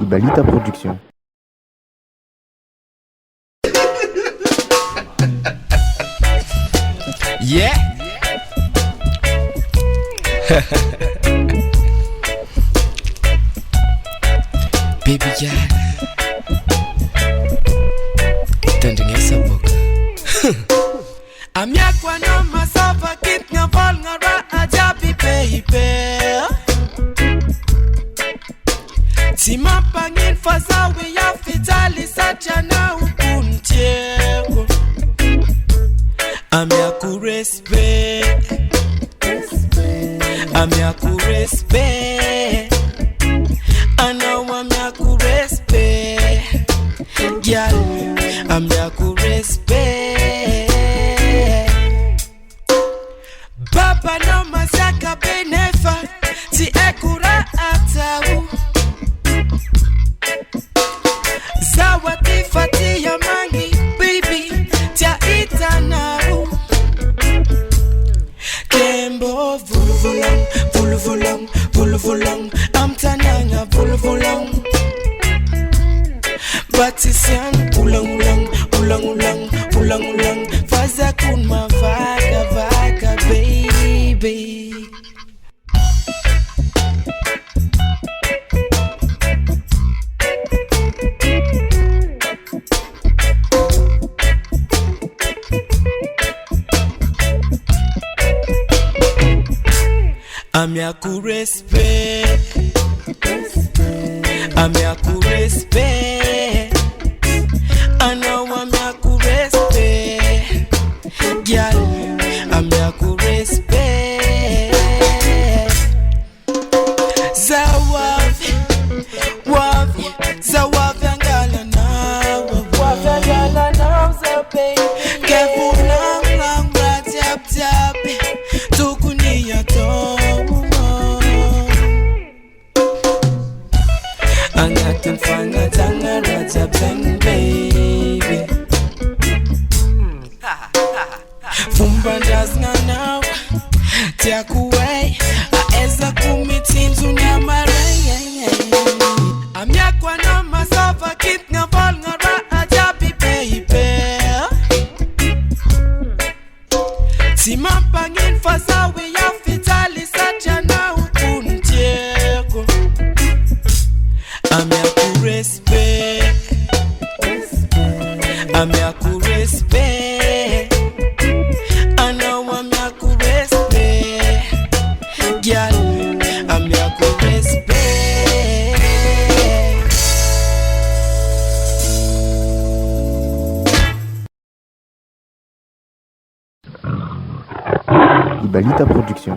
Ibalita Production. Yeah. Baby girl, tending sa boca. Amiako no masava kit nga vol nga ra ajabi baby. Tima pangin fazawe ya fitali sajana ukuntiego. Amiako respect. Amiako respect. I know Amiako respect. Girl, Amiako respect. Baba no masaka benefa. Ti ekura atau. Zawati fati ya mangi, baby. Tia itanaru. Kembo vulvulang, vulvulang, vulvulang. I'm tananga vulvulang. Batisian ulang ulang, ulang ulang, ulang ulang. Faza kun ma vaga vaga, baby. Amiako respect. Amiako respect. I know Amiako respect. Girl, Amiako respect. Zawavi, wavi, zawavi angala now. Wavi angala now, zabe. Kevu lang lang, tap tap. Tukuniya to. Angatin fanga tanga raja bang baby. Fumbandas nga now. Tiakuway. Aeza kumitinzu nyamaray. Amiako no masava kit nga vol nga ra ajabi baby. Timapangin fazawe ya fitali sajana ukuntieko. Amiako respect. Amiako respect. I know Amiako respect. Girl, Amiako respect. Ibalita Production.